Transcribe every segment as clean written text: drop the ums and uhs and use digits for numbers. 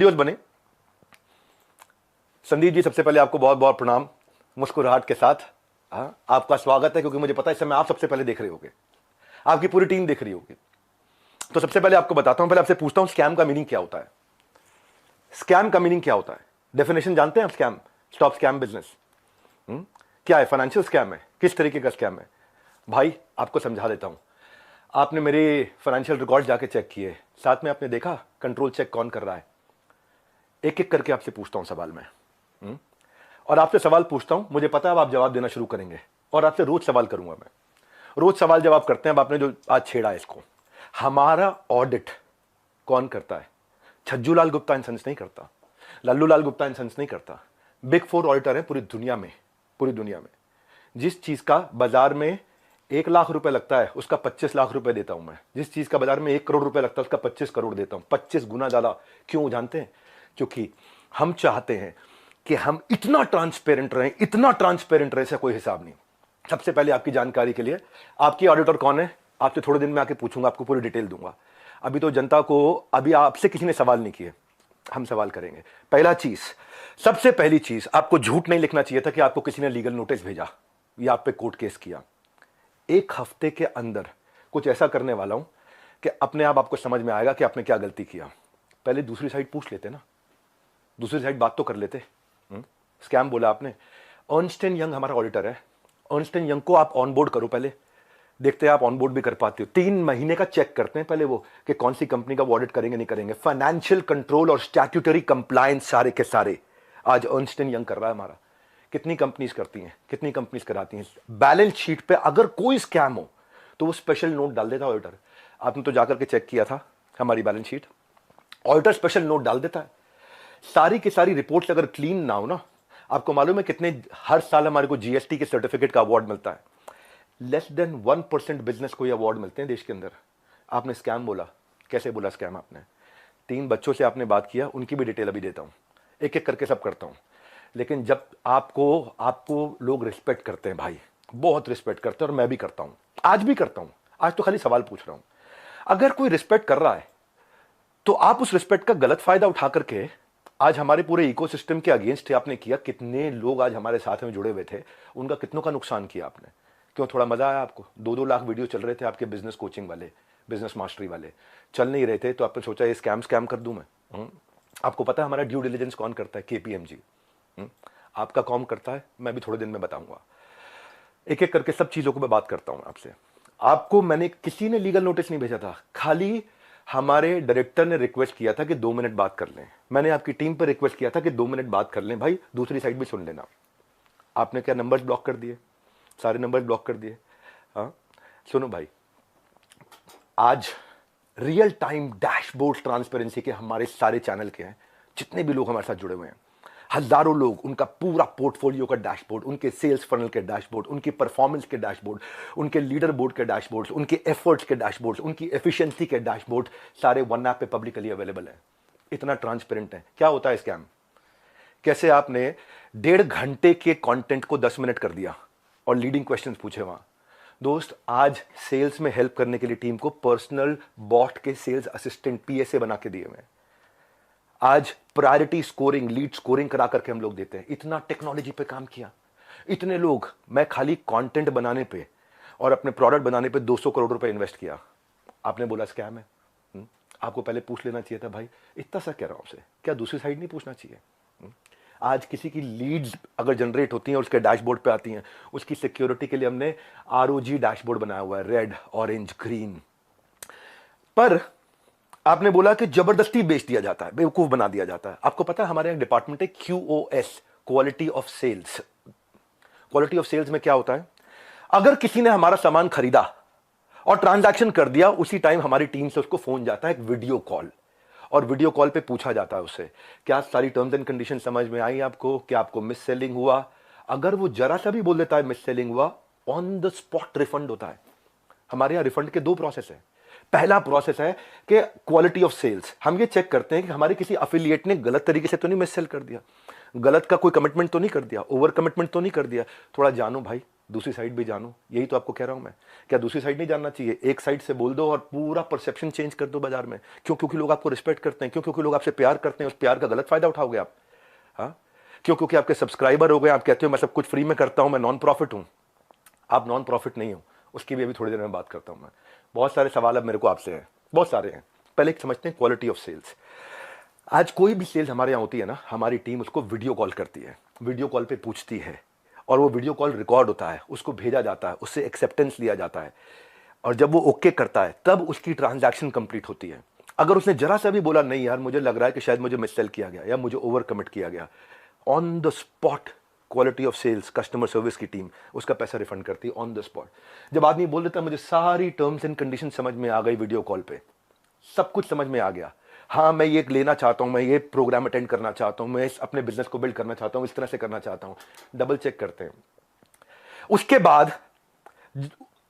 Videos बने। संदीप जी, सबसे पहले आपको बहुत बहुत प्रणाम, मुस्कुराहट के साथ आपका स्वागत है, क्योंकि मुझे पता है इस समय आप सबसे पहले देख रहे होगे, आपकी पूरी टीम देख रही होगी। तो सबसे पहले आपको बताता हूं, पहले आपसे पूछता हूं स्कैम का मीनिंग क्या होता है। स्कैम का मीनिंग क्या होता है, डेफिनेशन जानते हैं आप? स्कैम, स्टॉप स्कैम बिजनेस क्या है? फाइनेंशियल स्कैम है, किस तरीके का स्कैम है भाई, आपको समझा देता हूं। आपने मेरे फाइनेंशियल रिकॉर्ड जाके चेक किए, साथ में आपने देखा कंट्रोल चेक कौन कर रहा है। एक एक करके आपसे पूछता हूं सवाल में, और आपसे सवाल पूछता हूं, मुझे पता है अब आप जवाब देना शुरू करेंगे, और आपसे रोज सवाल करूंगा मैं, रोज सवाल जवाब करते हैं। अब आपने जो आज छेड़ा है इसको, हमारा ऑडिट कौन करता है? छज्जू लाल गुप्ता एंड सन्स नहीं करता, लल्लू लाल गुप्ता एंड सन्स नहीं करता। बिग 4 ऑडिटर है पूरी दुनिया में, पूरी दुनिया में। जिस चीज का बाजार में 1 लाख रुपए लगता है उसका 25 लाख रुपए देता हूं मैं। जिस चीज का बाजार में 1 करोड़ रुपए लगता है उसका 25 करोड़ देता हूं, 25 गुना ज्यादा। क्यों जानते हैं? क्योंकि हम चाहते हैं कि हम इतना ट्रांसपेरेंट रहें, इतना ट्रांसपेरेंट रहे, इसका कोई हिसाब नहीं। सबसे पहले आपकी जानकारी के लिए, आपकी ऑडिटर कौन है आपसे थोड़े दिन में आके पूछूंगा, आपको पूरी डिटेल दूंगा। अभी तो जनता को, अभी आपसे किसी ने सवाल नहीं किए, हम सवाल करेंगे। पहला चीज, सबसे पहली चीज, आपको झूठ नहीं लिखना चाहिए था कि आपको किसी ने लीगल नोटिस भेजा या आप पे कोर्ट केस किया। 1 हफ्ते के अंदर कुछ ऐसा करने वाला हूं कि अपने आप आपको समझ में आएगा कि आपने क्या गलती किया। पहले दूसरी साइड पूछ लेते ना, दूसरी साइड बात तो कर लेते। स्कैम बोला आपने, अर्नस्ट एंड यंग हमारा ऑडिटर है। अर्नस्ट एंड यंग को आप ऑनबोर्ड करो, पहले देखते हैं आप ऑनबोर्ड भी कर पाते हो। 3 महीने का चेक करते हैं पहले वो, कि कौन सी कंपनी का वो ऑडिट करेंगे नहीं करेंगे। फाइनेंशियल कंट्रोल और स्टैट्यूटरी कंप्लायंस सारे के सारे आज अर्नस्ट एंड यंग कर रहा है हमारा। कितनी कंपनीज करती हैं, कितनी कंपनीज कराती हैं। बैलेंस शीट पे अगर कोई स्कैम हो तो वो स्पेशल नोट डाल देता ऑडिटर। आपने तो जाकर के चेक किया था हमारी balance sheet, auditor special note डाल देता है। सारी की सारी रिपोर्ट्स अगर क्लीन ना हो ना, आपको मालूम है कितने हर साल हमारे को जीएसटी के सर्टिफिकेट का अवार्ड मिलता है? लेस देन 1% बिजनेस को ये अवार्ड मिलते हैं देश के अंदर। आपने स्कैम बोला, कैसे बोला स्कैम आपने? 3 बच्चों से आपने बात किया, उनकी भी डिटेल अभी देता हूं, एक एक करके सब करता हूं। लेकिन जब आपको लोग रिस्पेक्ट करते हैं भाई, बहुत रिस्पेक्ट करते हैं, और मैं भी करता हूं, आज भी करता हूं, आज तो खाली सवाल पूछ रहा हूं। अगर कोई रिस्पेक्ट कर रहा है तो आप उस रिस्पेक्ट का गलत फायदा उठा करके आज हमारे पूरे इकोसिस्टम के अगेंस्ट आपने किया। कितने लोग आज हमारे साथ में जुड़े हुए थे, उनका कितनों का नुकसान किया आपने। क्यों? थोड़ा मजा आया आपको? 2-2 लाख वीडियो चल रहे थे आपके बिजनेस कोचिंग वाले, बिजनेस मास्टरी वाले, चल नहीं रहे थे, तो आपने सोचा ये स्कैम कर दूं मैं। आपको पता है हमारा ड्यू डिलिजेंस कौन करता है? केपीएमजी। आपका कौन करता है? मैं भी थोड़े दिन में बताऊंगा। एक एक करके सब चीजों को मैं बात करता हूं आपसे। आपको मैंने, किसी ने लीगल नोटिस नहीं भेजा था, खाली हमारे डायरेक्टर ने रिक्वेस्ट किया था कि 2 मिनट बात कर लें। मैंने आपकी टीम पर रिक्वेस्ट किया था कि 2 मिनट बात कर लें भाई, दूसरी साइड भी सुन लेना। आपने क्या नंबर्स ब्लॉक कर दिए? सारे नंबर्स ब्लॉक कर दिए। हाँ सुनो भाई, आज रियल टाइम डैशबोर्ड ट्रांसपेरेंसी के हमारे सारे चैनल के हैं, जितने भी लोग हमारे साथ जुड़े हुए हैं, हजारों लोग, उनका पूरा पोर्टफोलियो का डैशबोर्ड, उनके सेल्स फनल के डैशबोर्ड, उनकी परफॉर्मेंस के डैशबोर्ड, उनके लीडर बोर्ड के डैशबोर्ड, उनके एफर्ट्स के डैशबोर्ड, उनकी एफिशिएंसी के डैशबोर्ड, सारे वन ऐप पे पब्लिकली अवेलेबल है। इतना ट्रांसपेरेंट है। क्या होता है स्कैम? कैसे आपने 1.5 घंटे के कंटेंट को 10 मिनट कर दिया और लीडिंग क्वेश्चंस पूछे वहां। दोस्त, आज सेल्स में हेल्प करने के लिए टीम को पर्सनल बॉट के सेल्स असिस्टेंट पीएसए बना के दिए हुए हैं। आज प्रायोरिटी स्कोरिंग, लीड स्कोरिंग करा करके हम लोग देते हैं। इतना टेक्नोलॉजी पे काम किया, इतने लोग, मैं खाली कंटेंट बनाने पे और अपने प्रोडक्ट बनाने पे 200 करोड़ रुपए इन्वेस्ट किया। आपने बोला स्कैम है? आपको पहले पूछ लेना चाहिए था भाई, इतना सा कह रहा हूं आपसे, क्या दूसरी साइड नहीं पूछना चाहिए? आज किसी की लीड्स अगर जनरेट होती हैं और उसके डैशबोर्ड पे आती हैं, उसकी सिक्योरिटी के लिए हमने आरओजी डैशबोर्ड बनाया हुआ है, रेड, ऑरेंज, ग्रीन। पर आपने बोला कि जबरदस्ती बेच दिया जाता है, बेवकूफ बना दिया जाता है। आपको पता है हमारे एक डिपार्टमेंट है QoS, quality of sales. Quality of sales में क्या होता है? अगर किसी ने हमारा सामान खरीदा और ट्रांजैक्शन कर दिया, उसी टाइम हमारी टीम से उसको फोन जाता है, एक वीडियो कॉल, और वीडियो कॉल पे पूछा जाता है उससे, क्या सारी टर्म्स एंड कंडीशन समझ में आई आपको? क्या आपको मिस सेलिंग हुआ? अगर वो जरा सा भी बोल देता है मिस सेलिंग हुआ, ऑन द स्पॉट रिफंड होता है। हमारे यहां रिफंड के 2 प्रोसेस है। पहला प्रोसेस है कि क्वालिटी ऑफ सेल्स, हम ये चेक करते हैं कि हमारे किसी अफिलिएट ने गलत तरीके से तो नहीं मिस सेल कर दिया, गलत का कोई कमिटमेंट तो नहीं कर दिया, ओवर कमिटमेंट तो नहीं कर दिया। थोड़ा जानो भाई, दूसरी साइड भी जानो, यही तो आपको कह रहा हूं मैं। क्या दूसरी साइड नहीं जानना चाहिए? एक साइड से बोल दो और पूरा परसेप्शन चेंज कर दो बाजार में। क्यों? क्योंकि लोग आपको रिस्पेक्ट करते हैं। क्यों? क्योंकि लोग आपसे प्यार करते हैं। उस प्यार का गलत फायदा उठाओगे आप? हाँ, क्यों? क्योंकि आपके सब्सक्राइबर हो गए, आप कहते हो मैं सब कुछ फ्री में करता हूं, मैं नॉन प्रॉफिट हूं। आप नॉन प्रॉफिट नहीं हो, उसकी भी अभी थोड़ी देर में बात करता हूं मैं। बहुत सारे सवाल अब मेरे को आपसे हैं, बहुत सारे हैं। पहले एक समझते हैं क्वालिटी ऑफ सेल्स। आज कोई भी सेल्स हमारे यहाँ होती है ना, हमारी टीम उसको वीडियो कॉल करती है, वीडियो कॉल पे पूछती है, और वो वीडियो कॉल रिकॉर्ड होता है, उसको भेजा जाता है, उससे एक्सेप्टेंस लिया जाता है, और जब वो ओके करता है तब उसकी ट्रांजैक्शन कंप्लीट होती है। अगर उसने जरा सा भी बोला नहीं यार मुझे लग रहा है कि शायद मुझे मिससेल किया गया या मुझे ओवर कमिट किया गया, on the spot quality of sales customer service की टीम उसका पैसा रिफंड करती है ऑन द स्पॉट। जब आदमी बोल देता है मुझे सारी टर्म्स एंड कंडीशन समझ में आ गई वीडियो कॉल पे, सब कुछ समझ में आ गया, हाँ मैं ये लेना चाहता हूं, मैं ये प्रोग्राम अटेंड करना चाहता हूं, मैं अपने बिजनेस को बिल्ड करना चाहता हूं, इस तरह से करना चाहता हूं, डबल चेक करते हैं। उसके बाद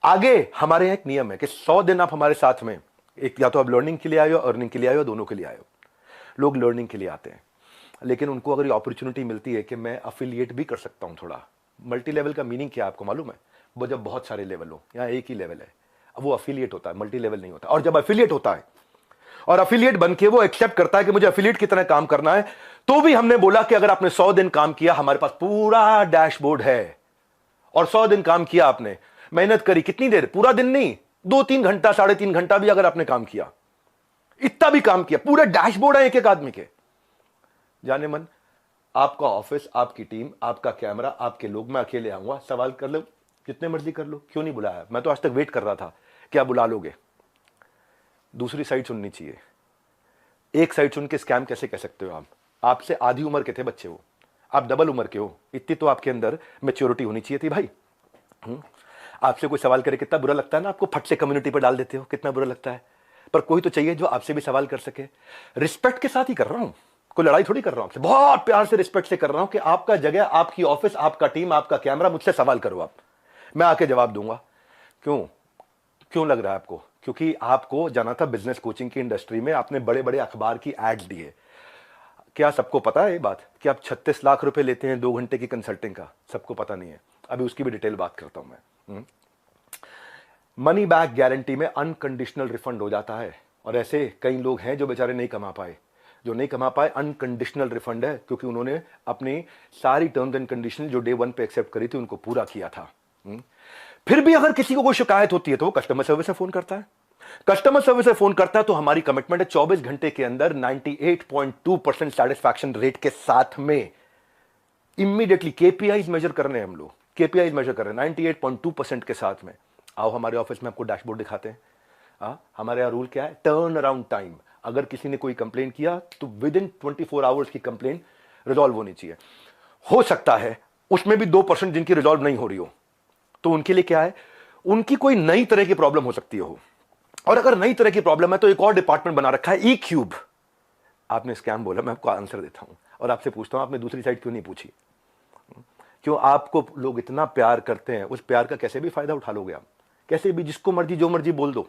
आगे हमारे यहाँ एक नियम है कि 100 दिन आप हमारे साथ में, एक या तो आप लर्निंग के लिए आए हो, अर्निंग के लिए आए हो, दोनों के लिए आए हो। लोग लर्निंग के लिए आते हैं, लेकिन उनको अगर ये अपॉर्चुनिटी मिलती है कि मैं अफिलिएट भी कर सकता हूं थोड़ा। मल्टी लेवल का मीनिंग क्या है आपको मालूम है? वो जब बहुत सारे लेवल हो, यहाँ एक ही लेवल है, अब वो अफिलिएट होता है, मल्टी लेवल नहीं होता। और जब अफिलिएट होता है और अफिलिएट बनके वो एक्सेप्ट करता है कि मुझे अफिलिएट की तरह काम करना है, तो भी हमने बोला कि अगर आपने 100 दिन काम किया, हमारे पास पूरा डैशबोर्ड है। और 100 दिन काम किया आपने, मेहनत करी, कितनी देर? पूरा दिन नहीं, 2-3 घंटा, 3.5 घंटा भी अगर आपने काम किया, इतना भी काम किया, पूरे डैशबोर्ड है एक एक आदमी के। जाने मन, आपका ऑफिस, आपकी टीम, आपका कैमरा, आपके लोग, मैं अकेले आऊंगा, सवाल कर लो जितने मर्जी कर लो, क्यों नहीं बुलाया? मैं तो आज तक वेट कर रहा था, क्या बुला लोगे? दूसरी साइड सुननी चाहिए। एक साइड सुन के स्कैम कैसे कह सकते हो आप? आपसे आधी उम्र के थे बच्चे वो, आप डबल उम्र के हो, इतनी तो आपके अंदर मैच्योरिटी होनी चाहिए थी भाई। आपसे कोई सवाल करे कितना बुरा लगता है ना, आपको फट से कम्युनिटी पर डाल देते हो, कितना बुरा लगता है। पर कोई तो चाहिए जो आपसे भी सवाल कर सके। रिस्पेक्ट के साथ ही कर रहा हूं, कोई लड़ाई थोड़ी कर रहा हूं आपसे, बहुत प्यार से रिस्पेक्ट से कर रहा हूं कि आपका जगह, आपकी ऑफिस, आपका टीम, आपका कैमरा, मुझसे सवाल करो आप, मैं आके जवाब दूंगा। क्यों? क्यों लग रहा है आपको? क्योंकि आपको जाना था बिजनेस कोचिंग की इंडस्ट्री में, आपने बड़े बड़े अखबार की एड्स दिए। क्या सबको पता है ये बात कि आप 36 लाख रुपए लेते हैं 2 घंटे की कंसल्टिंग का? सबको पता नहीं है, अभी उसकी भी डिटेल बात करता हूं मैं। मनी बैक गारंटी में अनकंडीशनल रिफंड हो जाता है, और ऐसे कई लोग हैं जो बेचारे नहीं कमा पाए, जो नहीं कमा पाए, अनकंडीशनल रिफंड है, क्योंकि उन्होंने अपनी सारी टर्म्स एंड कंडीशन जो डे 1 पे एक्सेप्ट करी थी उनको पूरा किया था। फिर भी अगर किसी को कोई शिकायत होती है तो वो कस्टमर सर्विस से फोन करता है। कस्टमर सर्विस से फोन करता है तो हमारी कमिटमेंट है 24 घंटे के अंदर 98.2% सेटिस्फैक्शन रेट के साथ में इमीडिएटली केपीआईज मेजर कर रहे हैं हम लोग, केपीआईज मेजर कर रहे हैं 98.2% के साथ में। आओ हमारे ऑफिस में आपको डैशबोर्ड दिखाते हैं। हमारे यहाँ रूल क्या है? Turn around time. अगर किसी ने कोई कंप्लेन किया तो विद इन 24 आवर्स की कंप्लेन रिजॉल्व होनी चाहिए। हो सकता है उसमें भी 2% जिनकी रिजॉल्व नहीं हो रही हो, तो उनके लिए क्या है, उनकी कोई नई तरह की प्रॉब्लम हो सकती हो, और अगर नई तरह की प्रॉब्लम है तो एक और डिपार्टमेंट बना रखा है, ई क्यूब। आपने स्कैम बोला, मैं आपको आंसर देता हूं और आपसे पूछता हूं आपने दूसरी साइड क्यों नहीं पूछी? क्यों? आपको लोग इतना प्यार करते हैं, उस प्यार का कैसे भी फायदा उठा लोगे आप, कैसे भी, जिसको मर्जी जो मर्जी बोल दो।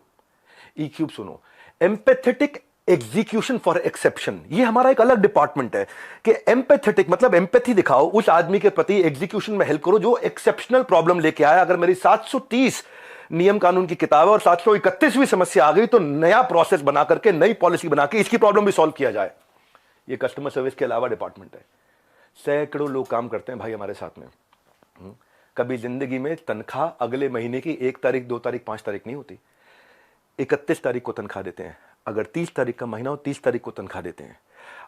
ई क्यूब सुनो, एम्पैथेटिक एग्जीक्यूशन फॉर एक्सेप्शन, ये हमारा एक अलग डिपार्टमेंट है कि एम्पैथेटिक मतलब एम्पैथी दिखाओ उस आदमी के प्रति, एग्जीक्यूशन में हेल्प करो जो एक्सेप्शनल प्रॉब्लम लेके आया। अगर मेरी 730 नियम कानून की किताब है और 731वीं समस्या आ गई तो नया प्रोसेस बना करके, नई पॉलिसी बना के इसकी प्रॉब्लम भी सॉल्व किया जाए। ये कस्टमर सर्विस के अलावा डिपार्टमेंट है। सैकड़ों लोग काम करते हैं भाई हमारे साथ में। कभी जिंदगी में तनख्वाह अगले महीने की 1 तारीख, 2 तारीख, 5 तारीख नहीं होती, 31 तारीख को तनख्वाह देते हैं। अगर 30 तारीख का महीना हो 30 तारीख को तनख्वाह देते हैं।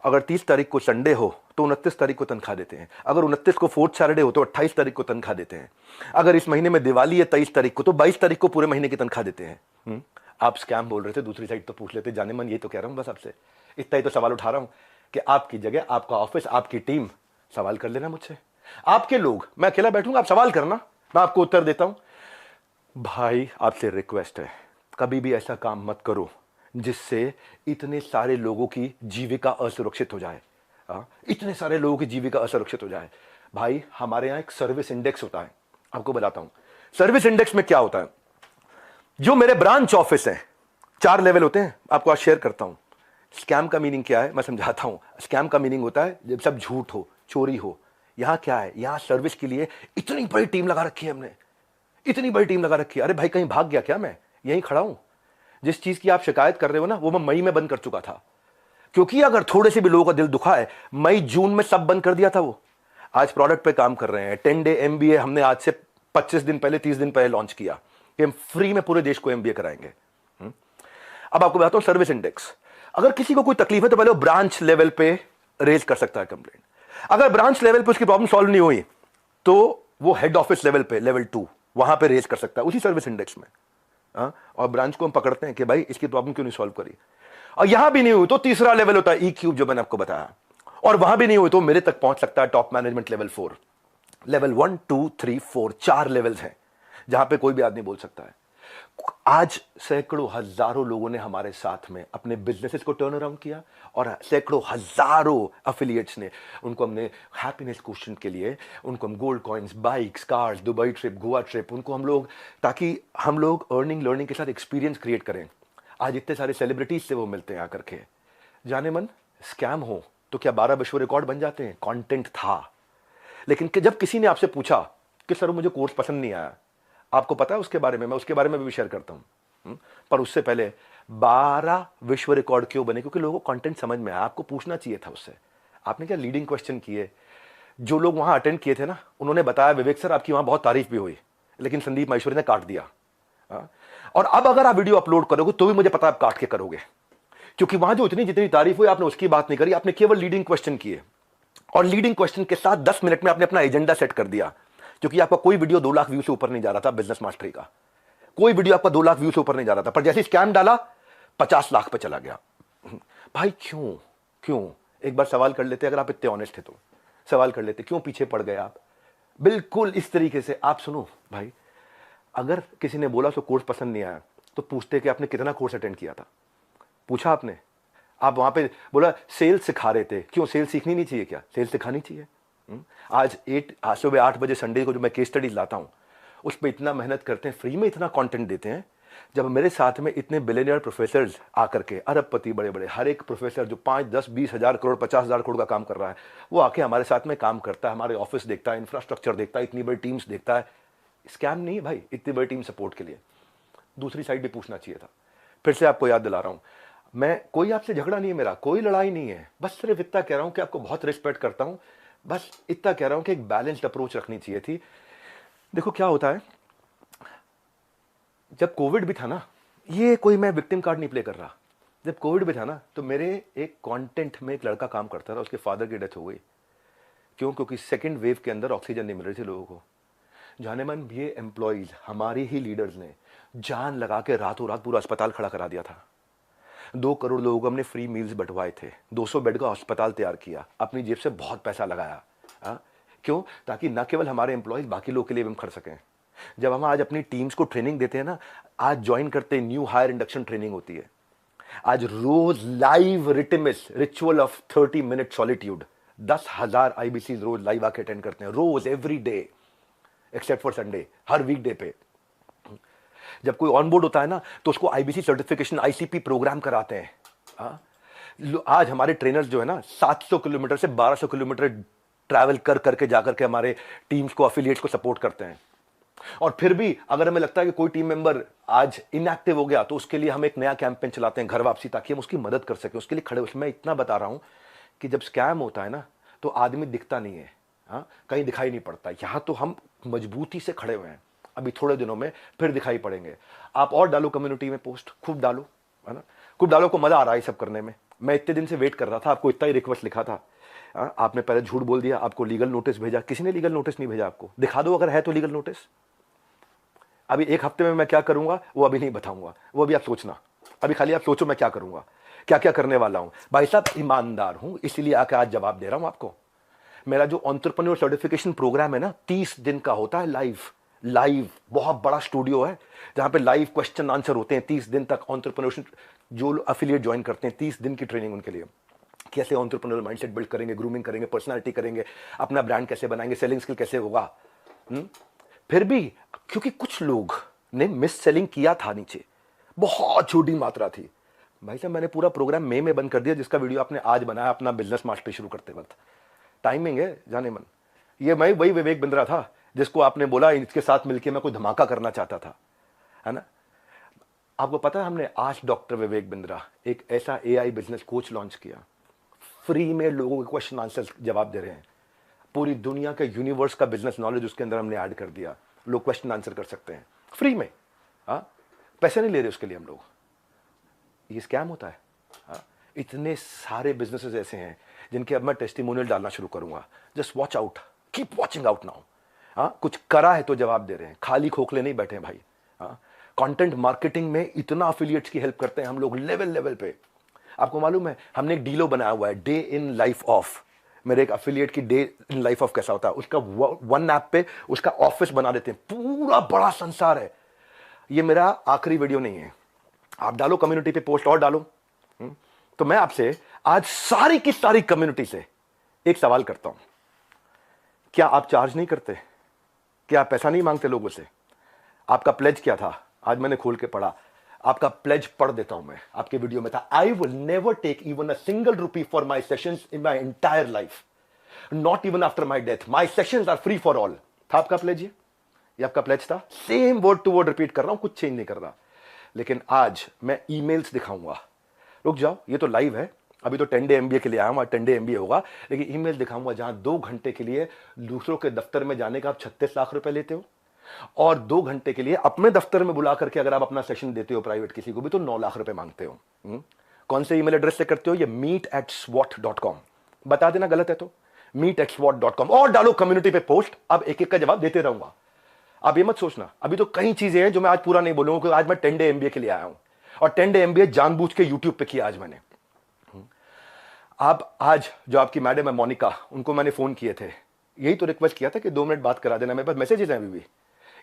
अगर 30 तारीख को संडे हो तो 29 तारीख को तनख्वाह देते हैं। अगर 29 को फोर्थ सैटरडे हो तो 28 तारीख को तनख्वाह देते हैं। अगर इस महीने में दिवाली है 23 तारीख को तो 22 तारीख को पूरे महीने की तनख्वाह देते हैं। आप स्कैम बोल रहे थे, दूसरी साइड तो पूछ लेते। जाने मन ये तो कह रहा हूं बस आपसे, इतना ही तो सवाल उठा रहा हूं कि आपकी जगह, आपका ऑफिस, आपकी टीम, सवाल कर लेना मुझसे। आपके लोग, मैं अकेला बैठूंगा, आप सवाल करना, मैं आपको उत्तर देता हूं। भाई आपसे रिक्वेस्ट है, कभी भी ऐसा काम मत करो जिससे इतने सारे लोगों की जीविका असुरक्षित हो जाए। इतने सारे लोगों की जीविका असुरक्षित हो जाए। भाई हमारे यहां एक सर्विस इंडेक्स होता है, आपको बताता हूं। सर्विस इंडेक्स में क्या होता है? जो मेरे ब्रांच ऑफिस है, 4 लेवल होते हैं, आपको आज शेयर करता हूं। स्कैम का मीनिंग क्या है मैं समझाता हूं। स्कैम का मीनिंग होता है जब सब झूठ हो, चोरी हो। यहां क्या है, यहां सर्विस के लिए इतनी बड़ी टीम लगा रखी है हमने, इतनी बड़ी टीम लगा रखी है। अरे भाई, कहीं भाग गया क्या? मैं यहीं खड़ा हूं। जिस चीज की आप शिकायत कर रहे हो ना, वो मैं मई में बंद कर चुका था, क्योंकि अगर थोड़े से भी लोगों का दिल दुखा है, मई जून में सब बंद कर दिया था वो। आज प्रोडक्ट पे काम कर रहे हैं। 10 डे MBA हमने आज से 25 दिन पहले, 30 दिन पहले लॉन्च किया कि हम फ्री में पूरे देश को MBA कराएंगे। अब आपको बताता हूं सर्विस इंडेक्स। अगर किसी को कोई तकलीफ है तो पहले वो ब्रांच लेवल पे रेज कर सकता है कंप्लेंट। अगर ब्रांच लेवल पे उसकी प्रॉब्लम सॉल्व नहीं हुई तो वो हेड ऑफिस लेवल पे, लेवल 2, वहां पे रेज कर सकता है उसी सर्विस इंडेक्स में। और ब्रांच को हम पकड़ते हैं कि भाई इसकी प्रॉब्लम क्यों नहीं सॉल्व करी। और यहां भी नहीं हुई तो तीसरा लेवल होता है E-क्यूब, जो मैंने आपको बताया। और वहां भी नहीं हुई तो मेरे तक पहुंच सकता है top management level 4। Level 1, 2, 3, 4, 4 levels हैं जहां पे कोई भी आदमी बोल सकता है। आज सैकड़ों हजारों लोगों ने हमारे साथ में अपने बिजनेसेस को टर्न अराउंड किया, और सैकड़ों हजारों एफिलिएट्स ने, उनको हमने हैप्पीनेस क्वेश्चन के लिए, उनको हम gold coins, bikes, cars, Dubai trip, Goa trip, उनको हम लोग, ताकि हम लोग अर्निंग लर्निंग के साथ एक्सपीरियंस क्रिएट करें। आज इतने सारे सेलिब्रिटीज से वो मिलते हैं आकर के। जाने मन स्कैम हो तो क्या 12 विश्व रिकॉर्ड बन जाते हैं? कंटेंट था। लेकिन जब किसी ने आपसे पूछा कि सर मुझे कोर्स पसंद नहीं आया, आपको पता है उसके बारे में, मैं उसके बारे में भी शेयर करता हूं। पर उससे पहले 12 विश्व रिकॉर्ड क्यों बने? क्योंकि लोगों को कंटेंट समझ में आया। आपको पूछना चाहिए था उससे। आपने क्या लीडिंग क्वेश्चन किए? जो लोग वहां अटेंड किए थे ना, उन्होंने बताया विवेक सर आपकी वहां बहुत तारीफ भी हुई, लेकिन संदीप माहेश्वरी ने काट दिया। और अब अगर आप वीडियो अपलोड करोगे तो भी मुझे पता है आप काट के करोगे, क्योंकि वहां जो इतनी जितनी तारीफ हुई आपने उसकी बात नहीं करी, आपने केवल लीडिंग क्वेश्चन किए। और लीडिंग क्वेश्चन के साथ 10 मिनट में आपने अपना एजेंडा सेट कर दिया, क्योंकि आपका कोई वीडियो 2 लाख व्यू से ऊपर नहीं जा रहा था। बिजनेस मास्टरी का कोई वीडियो आपका 2 लाख व्यू से ऊपर नहीं जा रहा था, पर जैसे स्कैम डाला 50 लाख पे चला गया। भाई क्यों? क्यों? एक बार सवाल कर लेते, अगर आप इतने ऑनेस्ट थे तो सवाल कर लेते, क्यों पीछे पड़ गए आप? बिल्कुल इस तरीके से आप सुनो भाई, अगर किसी ने बोला सो कोर्स पसंद नहीं आया तो पूछते कि आपने कितना कोर्स अटेंड किया था? पूछा आपने? आप वहां पे बोला सेल्स सिखा रहे थे, क्यों? सेल्स सीखनी नहीं चाहिए क्या? सेल्स सिखानी चाहिए। आज सुबह 8 बजे संडे को जो मैं केस स्टडीज लाता हूं, उस पर इतना मेहनत करते हैं, फ्री में इतना कंटेंट देते हैं। जब मेरे साथ में इतने बिलियनियर प्रोफेसर्स आकर के, अरबपति बड़े बड़े, हर एक प्रोफेसर जो 5, 10, 20 हजार करोड़, 50 हजार करोड़ का काम कर रहा है, वो आके हमारे साथ में काम करता है, हमारे ऑफिस देखता है, इंफ्रास्ट्रक्चर देखता है, इतनी बड़ी टीम्स देखता है। स्कैम नहीं है भाई, इतनी बड़ी टीम सपोर्ट के लिए। दूसरी साइड भी पूछना चाहिए था। फिर से आपको याद दिला रहा हूं, मैं कोई आपसे झगड़ा नहीं है, मेरा कोई लड़ाई नहीं है, बस सिर्फ इतना कह रहा हूं कि आपको बहुत रिस्पेक्ट करता हूं, बस इतना कह रहा हूं कि एक बैलेंस्ड अप्रोच रखनी चाहिए थी। देखो क्या होता है, जब कोविड भी था ना, ये कोई मैं विक्टिम कार्ड नहीं प्ले कर रहा, जब कोविड भी था ना, तो मेरे एक कंटेंट में एक लड़का काम करता था, उसके फादर की डेथ हो गई। क्यों? क्योंकि सेकेंड वेव के अंदर ऑक्सीजन नहीं मिल रही थी लोगों को। जाने मन ये एम्प्लॉइज, हमारे ही लीडर्स ने जान लगा के रातों रात पूरा अस्पताल खड़ा करा दिया था। 2 करोड़ लोगों को हमने फ्री मील्स बंटवाए थे, 200 बेड का अस्पताल तैयार किया, अपनी जेब से बहुत पैसा लगाया। क्यों? ताकि न केवल हमारे एम्प्लॉइज, बाकी लोगों के लिए भी हम खड़ सकें। जब हम आज अपनी टीम्स को ट्रेनिंग देते हैं ना, आज ज्वाइन करते न्यू हायर इंडक्शन ट्रेनिंग होती है, आज रोज लाइव रिटिमिस ritual of 30 minute solitude, 10,000 IBC रोज लाइव आके अटेंड करते हैं, रोज, every day except for Sunday, हर वीकडे पे। जब कोई ऑनबोर्ड होता है ना, तो उसको IBC सर्टिफिकेशन, ICP प्रोग्राम कराते हैं। आज हमारे ट्रेनर्स जो है ना, 700 किलोमीटर से 1200 किलोमीटर ट्रैवल कर करके जाकर के हमारे टीम्स को, एफिलिएट्स को सपोर्ट करते हैं। और फिर भी अगर हमें लगता है कि कोई टीम मेंबर आज इनएक्टिव हो गया, तो उसके लिए हम एक नया कैंपेन चलाते हैं, घर वापसी, ताकि हम उसकी मदद कर सकें, उसके लिए खड़े। उसमें इतना बता रहा हूं कि जब स्कैम होता है ना, तो आदमी दिखता नहीं है, कहीं दिखाई नहीं पड़ता। यहां तो हम मजबूती से खड़े हुए हैं, अभी थोड़े दिनों में फिर दिखाई पड़ेंगे। आप और डालो कम्युनिटी में पोस्ट, खूब डालो, है ना, खूब डालो, को मजा आ रहा है सब करने में। मैं इतने दिन से वेट कर रहा था, आपको इतना ही रिक्वेस्ट लिखा था, आपने पहले झूठ बोल दिया, आपको लीगल नोटिस भेजा। किसी ने लीगल नोटिस नहीं भेजा आपको, दिखा दो अगर है तो लीगल नोटिस। अभी 1 हफ्ते में मैं क्या करूंगा वो अभी नहीं बताऊंगा, वो अभी आप सोचना, अभी खाली आप सोचो मैं क्या करूंगा, क्या क्या करने वाला हूं। भाई साहब ईमानदार हूं, इसलिए आके आज जवाब दे रहा हूं आपको। मेरा जो एंटरप्रेन्योर सर्टिफिकेशन प्रोग्राम है ना, 30 दिन का होता है, लाइव बहुत बड़ा स्टूडियो है जहां पे लाइव क्वेश्चन आंसर होते हैं 30 दिन तक। एंटरप्रेन्योरशिप जो एफिलिएट ज्वाइन करते हैं, 30 दिन की ट्रेनिंग उनके लिए, कैसे एंटरप्रेन्योर माइंडसेट बिल्ड करेंगे, ग्रूमिंग करेंगे, पर्सनालिटी करेंगे, अपना ब्रांड कैसे बनाएंगे, सेलिंग स्किल कैसे होगा। फिर भी क्योंकि कुछ लोग ने मिस सेलिंग किया था, नीचे बहुत छोटी मात्रा थी। भाई साहब मैंने पूरा प्रोग्राम मई में बंद कर दिया, जिसका वीडियो आपने आज बनाया अपना बिजनेस मास्टरी शुरू करते वक्त। टाइमिंग है जाने मन। ये मैं वही विवेक बिंद्रा था जिसको आपने बोला इसके साथ मिलकर मैं कोई धमाका करना चाहता था, है ना। आपको पता है हमने आज डॉक्टर विवेक बिंद्रा एक ऐसा एआई बिजनेस कोच लॉन्च किया, फ्री में लोगों के क्वेश्चन आंसर जवाब दे रहे हैं। पूरी दुनिया के यूनिवर्स का बिजनेस नॉलेज उसके अंदर हमने ऐड कर दिया, लोग क्वेश्चन आंसर कर सकते हैं फ्री में। हाँ, पैसे नहीं ले रहे उसके लिए हम लोग। ये स्कैम होता है। हाँ, इतने सारे बिजनेसेस ऐसे हैं जिनके अब मैं टेस्टिमोनियल डालना शुरू करूंगा। Just watch out, keep watching out now. हाँ, कुछ करा है तो जवाब दे रहे हैं, खाली खोखले नहीं बैठे भाई। हाँ, कंटेंट मार्केटिंग में इतना अफिलिएट्स की हेल्प करते हैं हम लोग लेवल लेवल पे। आपको मालूम है हमने एक डीलो बनाया हुआ है, डे इन लाइफ ऑफ। मेरे एक अफिलिएट की डे इन लाइफ ऑफ कैसा होता है, उसका वन ऐप पे उसका ऑफिस बना देते हैं, पूरा बड़ा संसार है। ये मेरा आखिरी वीडियो नहीं है, आप डालो कम्युनिटी पे पोस्ट और डालो। तो मैं आपसे आज सारी की सारी कम्युनिटी से एक सवाल करता हूं, क्या आप चार्ज नहीं करते? क्या आप पैसा नहीं मांगते लोगों से? आपका प्लेज क्या था? आज मैंने खोल के पढ़ा, आपका प्लेज पढ़ देता हूं मैं। आपके वीडियो में था, I will never take even a single rupee for my sessions in my entire life, not even after my death, my sessions are free for all. था आपका प्लेज? ये आपका प्लेज था। Same word to word repeat कर रहा हूं, कुछ change नहीं कर रहा। लेकिन आज मैं ईमेल्स दिखाऊंगा। रुक जाओ, ये तो लाइव है, अभी तो 10 डे MBA के लिए आया हूं, 10 डे MBA होगा, लेकिन ईमेल दिखाऊंगा जहां 2 घंटे के लिए दूसरों के दफ्तर में जाने का आप 36 लाख रुपए लेते हो, और 2 घंटे के लिए अपने दफ्तर में बुला करके अगर आप अपना सेशन देते हो प्राइवेट किसी को भी तो 9 लाख रुपए मांगते हो। कौन से ईमेल एड्रेस से करते हो? ये meet@swat.com। बता देना गलत है तो meet@swat.com, और डालो कम्युनिटी पे पोस्ट। अब एक एक का जवाब देते रहूंगा। आप ये मत सोचना, अभी तो कई चीजें हैं जो मैं आज पूरा नहीं बोलूंगा, क्योंकि आज मैं 10 डे MBA के लिए आया हूं, और 10 डे MBA जानबूझ के यूट्यूब पे किया आज मैंने। आप आज जो आपकी मैडम है मोनिका, उनको मैंने फोन किए थे, यही तो रिक्वेस्ट किया था कि 2 मिनट बात करा देना। मेरे पास मैसेजेस हैं अभी भी,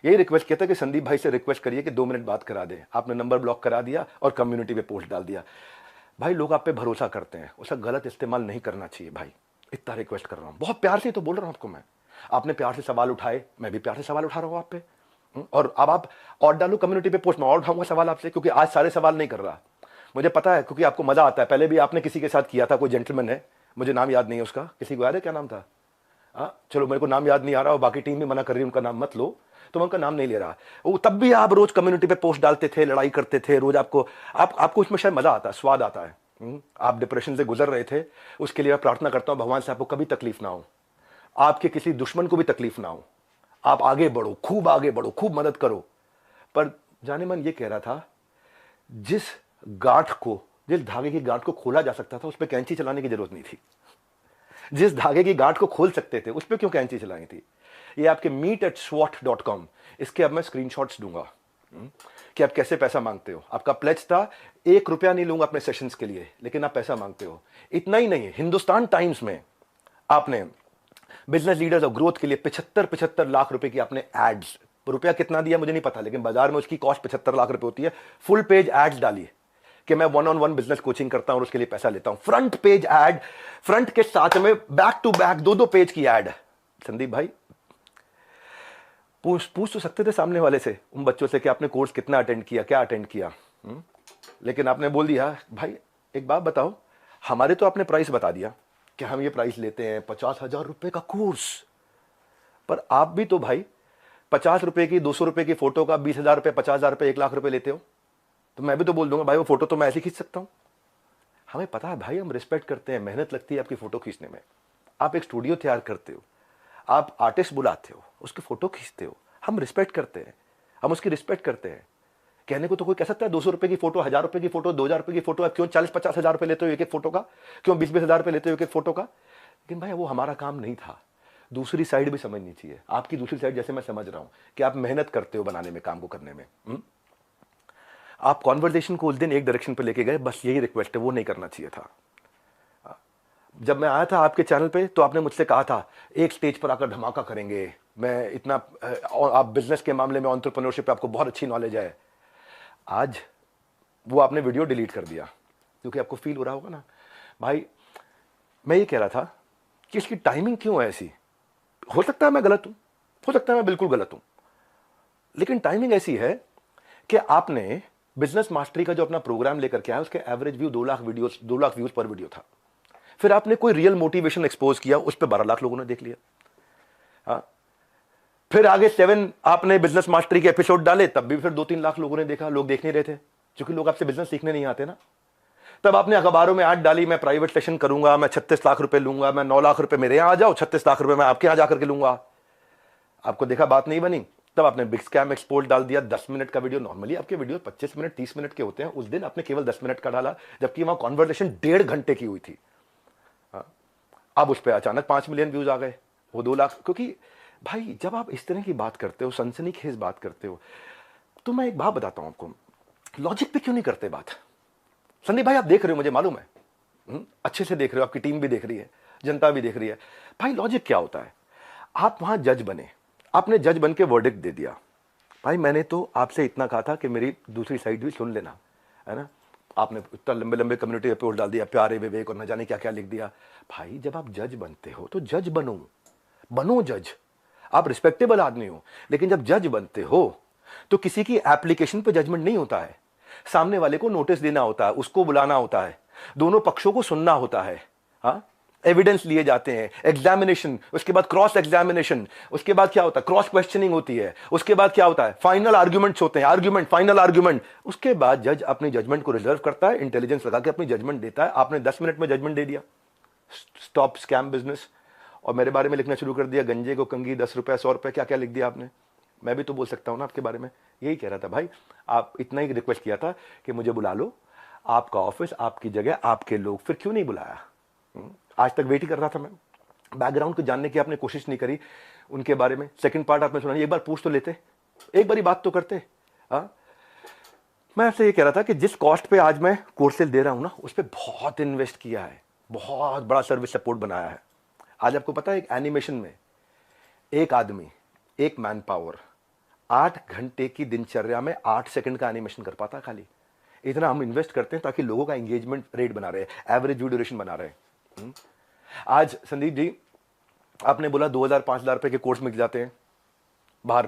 यही रिक्वेस्ट किया था कि संदीप भाई से रिक्वेस्ट करिए कि 2 मिनट बात करा दें। आपने नंबर ब्लॉक करा दिया और कम्युनिटी पे पोस्ट डाल दिया। भाई लोग आप पे भरोसा करते हैं, उसका गलत इस्तेमाल नहीं करना चाहिए भाई। इतना रिक्वेस्ट कर रहा हूं, बहुत प्यार से तो बोल रहा हूं आपको मैं। आपने प्यार से सवाल उठाए, मैं भी प्यार से सवाल उठा रहा हूं आप पे। और अब आप और डालो कम्युनिटी पे पोस्ट, मैं और उठाऊंगा सवाल आपसे, क्योंकि आज सारे सवाल नहीं कर रहा, मुझे पता है, क्योंकि आपको मजा आता है। पहले भी आपने किसी के साथ किया था, कोई जेंटलमैन है, मुझे नाम याद नहीं है उसका, किसी को याद है क्या नाम था? चलो मेरे को नाम याद नहीं आ रहा, और बाकी टीम भी मना कर रही है उनका नाम मत लो, तो मैं उनका नाम नहीं ले रहा। वो तब भी आप रोज कम्युनिटी पे पोस्ट डालते थे, लड़ाई करते थे रोज। आपको उसमें शायद मजा आता है, स्वाद आता है। आप डिप्रेशन से गुजर रहे थे, उसके लिए मैं प्रार्थना करता हूं भगवान से आपको कभी तकलीफ ना हो, आपके किसी दुश्मन को भी तकलीफ ना हो, आप आगे बढ़ो, खूब आगे बढ़ो, खूब मदद करो। पर जाने मन ये कह रहा था, जिस धागे की गांठ को खोला जा सकता था उस पर कैंची चलाने की जरूरत नहीं थी। जिस धागे की गांठ को खोल सकते थे उस पर क्यों कैंची चलानी थी? ये आपके meet@swat.com, इसके अब मैं स्क्रीनशॉट्स दूंगा कि आप कैसे पैसा मांगते हो। आपका प्लेज था 1 रुपया नहीं लूंगा अपने सेशंस के लिए, लेकिन आप पैसा मांगते हो। इतना ही नहीं, हिंदुस्तान टाइम्स में आपने बिजनेस लीडर्स और ग्रोथ के लिए 75 लाख रुपए की आपने एड्स, रुपया कितना दिया मुझे नहीं पता, लेकिन बाजार में उसकी कॉस्ट 75 लाख रुपए होती है। फुल पेज एड्स डाली कि मैं 1-on-1 बिजनेस कोचिंग करता हूं और उसके लिए पैसा लेता हूं। फ्रंट पेज एड, फ्रंट के साथ में बैक टू बैक 2-2 पेज की एड। संदीप भाई पूछ तो सकते थे सामने वाले से, उन बच्चों से कि आपने कोर्स कितना अटेंड किया, क्या अटेंड किया, लेकिन आपने बोल दिया भाई एक बात बताओ, हमारे तो आपने प्राइस बता दिया कि हम ये प्राइस लेते हैं 50,000 रुपए का कोर्स, पर आप भी तो भाई 50 रुपए की, 200 रुपए की फोटो का 20,000 रुपए, 50,000 रुपए, 1 लाख रुपए लेते हो। तो मैं भी तो बोल दूंगा भाई वो फोटो तो मैं ऐसे खींच सकता हूं। हमें पता है भाई, हम रिस्पेक्ट करते हैं, मेहनत लगती है आपकी फोटो खींचने में। आप एक स्टूडियो तैयार करते हो, आप आर्टिस्ट बुलाते हो, उसकी फोटो खींचते हो, हम रिस्पेक्ट करते हैं, हम उसकी रिस्पेक्ट करते हैं। कहने को तो कोई कह सकता है 200 रुपए की फोटो, 1000 रुपए की फोटो, 2000 रुपए की फोटो, आप क्यों 40-50 हजार रुपए लेते हो एक एक फोटो का, क्यों 20-20 हजार रुपए लेते हो एक एक फोटो का? लेकिन भाई वो हमारा काम नहीं था। दूसरी साइड भी समझनी चाहिए, आपकी दूसरी साइड जैसे मैं समझ रहा हूं कि आप मेहनत करते हो बनाने में, काम को करने में। आप कॉन्वर्सेशन को उस दिन एक डायरेक्शन पे लेके गए, बस यही रिक्वेस्ट है, वो नहीं करना चाहिए था। जब मैं आया था आपके चैनल पे तो आपने मुझसे कहा था एक स्टेज पर आकर धमाका करेंगे, मैं इतना, आप बिजनेस के मामले में, एंटरप्रेन्योरशिप पे आपको बहुत अच्छी नॉलेज है। आज वो आपने वीडियो डिलीट कर दिया, क्योंकि आपको फील हो रहा होगा ना भाई। मैं ये कह रहा था कि इसकी टाइमिंग क्यों है ऐसी? हो सकता है मैं गलत हूं, हो सकता है मैं बिल्कुल गलत हूं, लेकिन टाइमिंग ऐसी है कि आपने बिजनेस मास्टरी का जो अपना प्रोग्राम लेकर के आया, उसके एवरेज व्यू 2 लाख व्यूज पर वीडियो था। फिर आपने कोई रियल मोटिवेशन एक्सपोज किया, उस पर 12 लाख लोगों ने देख लिया। हाँ, फिर आगे 7 आपने बिजनेस मास्टरी के एपिसोड डाले, तब भी फिर 2-3 लाख लोगों ने देखा। लोग देख नहीं रहे थे क्योंकि लोग आपसे बिजनेस सीखने नहीं आते ना। तब आपने अखबारों में ऐड डाली, मैं प्राइवेट सेशन करूंगा, मैं 36 लाख रुपए लूंगा, मैं 9 लाख रुपए मेरे यहां आ जाओ, 36 लाख रुपए मैं आपके यहां जाकर के लूंगा। आपको देखा बात नहीं बनी, तब आपने बिग स्कैम एक्सपोर्ट डाल दिया। 10 मिनट का वीडियो, नॉर्मली आपके वीडियो 25 मिनट 30 मिनट के होते हैं, उस दिन आपने केवल 10 मिनट का डाला, जबकि वहां कॉन्वर्सेशन 1.5 घंटे की हुई थी। अब उस पर अचानक 5 मिलियन व्यूज आ गए, वो 2 लाख। क्योंकि भाई जब आप इस तरह की बात करते हो, सनसनीखेज बात करते हो, तो मैं एक बात बताता हूं आपको, लॉजिक पे क्यों नहीं करते बात। संदीप भाई आप देख रहे हो, मुझे मालूम है, अच्छे से देख रहे हो, आपकी टीम भी देख रही है, जनता भी देख रही है। भाई लॉजिक क्या होता है, आप वहां जज बने, आपने जज बन के वर्डिक्ट दे दिया। भाई मैंने तो आपसे इतना कहा था कि मेरी दूसरी साइड भी सुन लेना, है ना। आपने इतना लंबे लंबे कम्युनिटी रिपोर्ट डाल दिया, प्यारे विवेक और न जाने क्या क्या लिख दिया। भाई जब आप जज बनते हो तो जज बनो जज। आप रिस्पेक्टेबल आदमी हो, लेकिन जब जज बनते हो तो किसी की एप्लीकेशन पे जजमेंट नहीं होता है। सामने वाले को नोटिस देना होता है, उसको बुलाना होता है, दोनों पक्षों को सुनना होता है, हाँ, एविडेंस लिए जाते हैं, एग्जामिनेशन, उसके बाद क्रॉस एग्जामिनेशन, उसके बाद क्या होता है, क्रॉस क्वेश्चनिंग होती है, उसके बाद क्या होता है, फाइनल आर्ग्यूमेंट्स होते हैं, आर्ग्यूमेंट, फाइनल आर्ग्यूमेंट। उसके बाद जज अपनी जजमेंट को रिजर्व करता है, इंटेलिजेंस लगा के अपनी जजमेंट देता है। आपने 10 मिनट में जजमेंट दे दिया, स्टॉप स्कैम बिजनेस, और मेरे बारे में लिखना शुरू कर दिया, गंजे को कंगी, 10 रुपए 100 रुपए, क्या क्या लिख दिया आपने। मैं भी तो बोल सकता हूं ना आपके बारे में, यही कह रहा था भाई। आप इतना ही रिक्वेस्ट किया था कि मुझे बुला लो, आपका ऑफिस, आपकी जगह, आपके लोग, फिर क्यों नहीं बुलाया। आज तक वेट ही कर रहा था मैं, बैकग्राउंड को जानने की आपने कोशिश नहीं करी उनके बारे में। सेकंड पार्ट आपने सुना, एक बार पूछ तो लेते, एक बारी बात तो करते। मैं आपसे ये कह रहा था कि जिस कॉस्ट पे आज मैं कोर्सेज दे रहा हूं ना, उस पर बहुत इन्वेस्ट किया है, बहुत बड़ा सर्विस सपोर्ट बनाया है। आज आपको पता है, एक एनिमेशन में एक आदमी, एक मैन पावर 8 घंटे की दिनचर्या में 8 सेकंड का एनिमेशन कर पाता। खाली इतना हम इन्वेस्ट करते हैं ताकि लोगों का एंगेजमेंट रेट बना रहे, एवरेज व्यू ड्यूरेशन बना रहे। आज संदीप जी आपने बोला 2,000-5,000 रुपए के कोर्स मिल जाते हैं बाहर।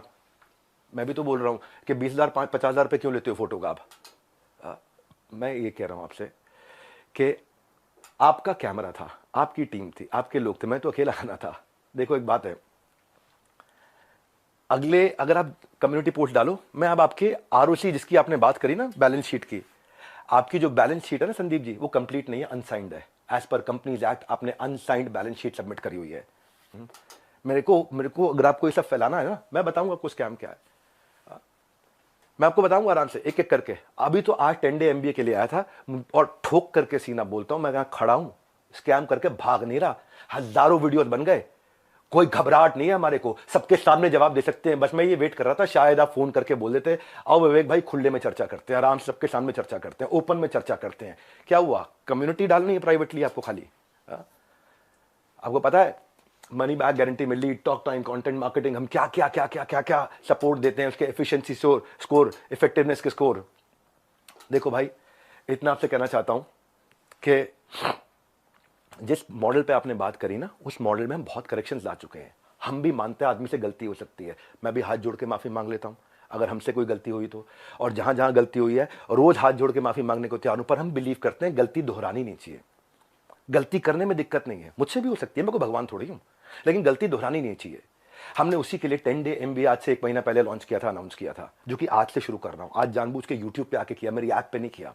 मैं भी तो बोल रहा हूं कि 20,000-50,000 रुपए क्यों लेते हो फोटो का आप। मैं ये कह रहा हूं आपसे कि आपका कैमरा था, आपकी टीम थी, आपके लोग थे, मैं तो अकेला आना था। देखो एक बात है, अगले अगर आप कम्युनिटी पोस्ट डालो, मैं अब आपके आरओसी जिसकी आपने बात करी ना, बैलेंस शीट की, आपकी जो बैलेंस शीट है ना संदीप जी, वो कंप्लीट नहीं है, अनसाइंड है। एज पर कंपनीज एक्ट आपने अनसाइंड बैलेंस शीट सबमिट करी हुई है। मेरे को अगर आपको ये सब फैलाना है ना, मैं बताऊंगा आपको स्कैम क्या है, मैं आपको बताऊंगा आराम से एक एक करके। अभी तो आज 10 डे MBA के लिए आया था और ठोक करके सीना बोलता हूं, मैं यहां खड़ा हूं, स्कैम करके भाग नहीं रहा। हजारों वीडियोस बन गए, कोई घबराहट नहीं है हमारे को, सबके सामने जवाब दे सकते हैं। बस मैं ये वेट कर रहा था, शायद आप फोन करके बोल देते, आओ विवेक भाई खुले में चर्चा करते हैं, आराम से सबके सामने चर्चा करते हैं, ओपन में चर्चा करते हैं। क्या हुआ, कम्युनिटी डालनी है प्राइवेटली आपको खाली। आपको पता है मनी बैक गारंटी मिल रही, टॉक टाइम, कंटेंट मार्केटिंग, हम क्या क्या क्या क्या क्या क्या सपोर्ट देते हैं, उसके एफिशिएंसी स्कोर, इफेक्टिवनेस के स्कोर। देखो भाई इतना आपसे कहना चाहता हूं कि जिस मॉडल पे आपने बात करी ना, उस मॉडल में हम बहुत करेक्शंस ला चुके हैं। हम भी मानते हैं आदमी से गलती हो सकती है, मैं भी हाथ जोड़ के माफी मांग लेता हूं अगर हमसे कोई गलती हुई तो। और जहां जहां गलती हुई है रोज हाथ जोड़ के माफी मांगने को तैयार हूं, पर हम बिलीव करते हैं गलती दोहरानी नहीं चाहिए। गलती करने में दिक्कत नहीं है, मुझसे भी हो सकती है, मैं कोई भगवान थोड़ी हूं, लेकिन गलती दोहरानी नहीं चाहिए। हमने उसी के लिए 10 डे MBA आज से 1 महीना पहले लॉन्च किया था, अनाउंस किया था, जो कि आज से शुरू कर रहा हूं। आज जानबूझ के YouTube पे आके किया, मेरी ऐप पे नहीं किया।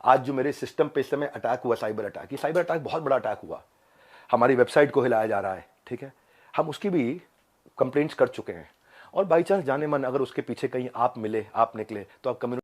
आज जो मेरे सिस्टम पे इस समय अटैक हुआ, साइबर अटैक, ये साइबर अटैक बहुत बड़ा अटैक हुआ, हमारी वेबसाइट को हिलाया जा रहा है, ठीक है, हम उसकी भी कंप्लेंट्स कर चुके हैं। और बाई चांस जाने मन अगर उसके पीछे कहीं आप मिले, आप निकले, तो आप कम्युनिटी